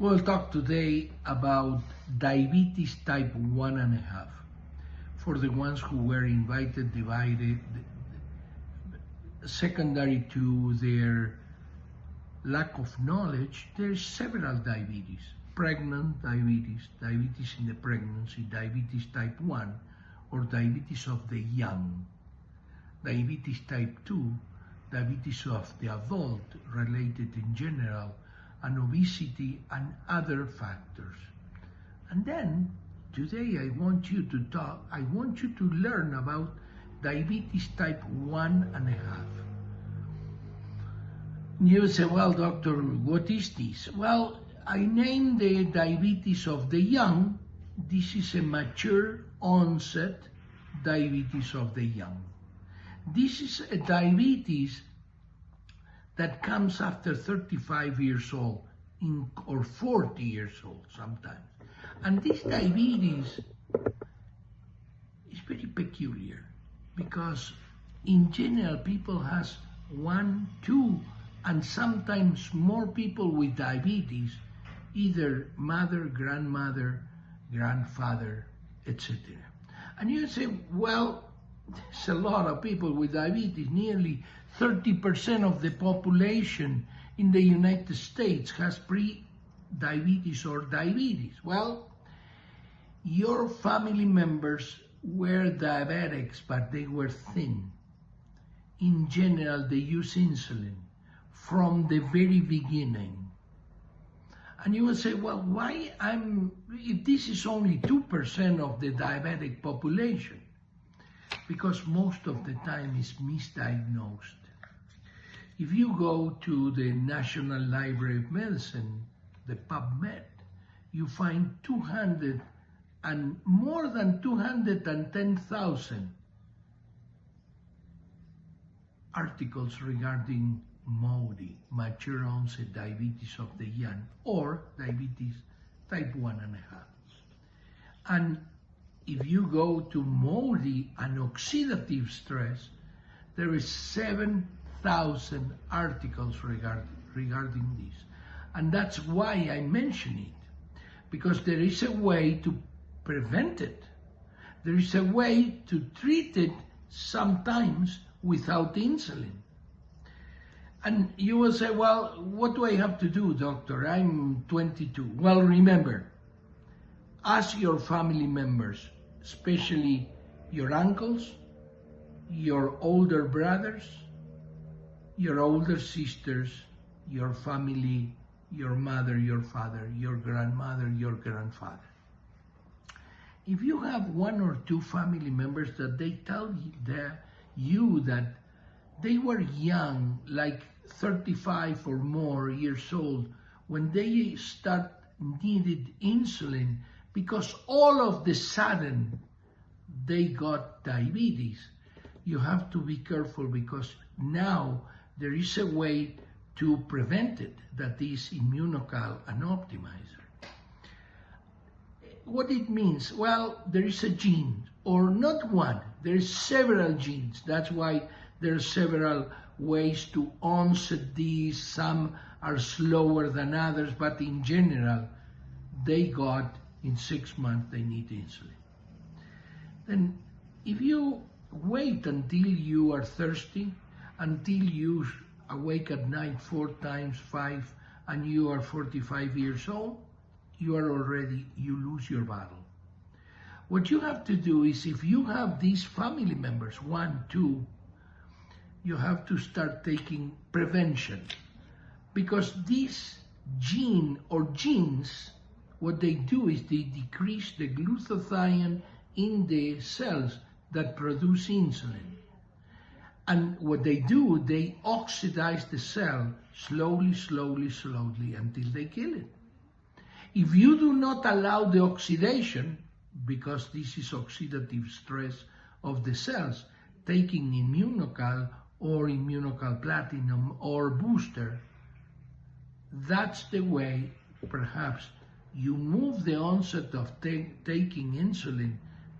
will talk today about diabetes type 1.5. For the ones who were invited, divided, secondary to their lack of knowledge, there's several diabetes. Pregnant diabetes, diabetes in the pregnancy, diabetes type 1, or diabetes of the young, diabetes type 2, diabetes of the adult related in general, and obesity and other factors. And then today I want you to learn about diabetes type 1.5. You say, well, doctor, what is this? Well, I named the diabetes of the young. This is a mature onset diabetes of the young. This is a diabetes that comes after 35 years old or 40 years old sometimes. And this diabetes is very peculiar because in general people has 1, 2, and sometimes more people with diabetes, either mother, grandmother, grandfather, etc. And you say, well, there's a lot of people with diabetes. Nearly 30% of the population in the United States has pre-diabetes or diabetes. Well, your family members were diabetics, but they were thin. In general, they use insulin from the very beginning. And you will say, well, if this is only 2% of the diabetic population? Because most of the time it's misdiagnosed. If you go to the National Library of Medicine, the PubMed, you find more than 210,000 articles regarding MODY, mature onset diabetes of the young, or diabetes type 1.5. And if you go to MODY and oxidative stress, there is 7,000 articles regarding this. And that's why I mention it, because there is a way to prevent it. There is a way to treat it sometimes without insulin. And you will say, well, what do I have to do, doctor? I'm 22. Well, remember, ask your family members, especially your uncles, your older brothers, your older sisters, your family, your mother, your father, your grandmother, your grandfather. If you have 1 or 2 family members that they tell you that they were young, like 35 or more years old, when they needed insulin, because all of the sudden they got diabetes, you have to be careful, because now there is a way to prevent it, that is Immunocal and Optimizer. What it means? Well, there is a gene, or not one, there is several genes. That's why there are several ways to onset these. Some are slower than others, but in general, they got in 6 months, they need insulin. Then if you wait until you are thirsty, until you awake at night 4 times, 5, and you are 45 years old, you lose your battle. What you have to do is, if you have these family members, 1, 2, you have to start taking prevention, because this gene or genes, what they do is they decrease the glutathione in the cells that produce insulin. And what they do, they oxidize the cell slowly, slowly, slowly until they kill it. If you do not allow the oxidation, because this is oxidative stress of the cells, taking Immunocal or Immunocal Platinum or booster, that's the way perhaps you move the onset of taking insulin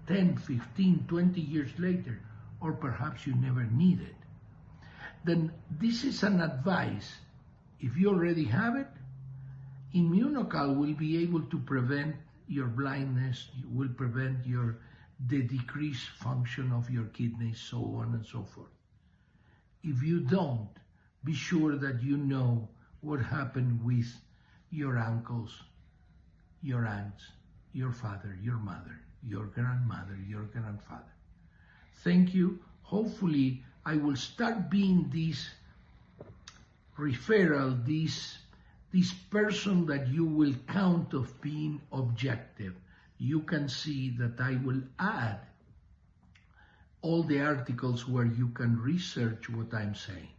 10, 15, 20 years later, or perhaps you never need it. Then this is an advice. If you already have it, Immunocal will be able to prevent your blindness, will prevent the decreased function of your kidneys, so on and so forth. If you don't, be sure that you know what happened with your uncles, your aunts, your father, your mother, your grandmother, your grandfather. Thank you. Hopefully, I will start being this referral, this person that you will count of being objective. You can see that I will add all the articles where you can research what I'm saying.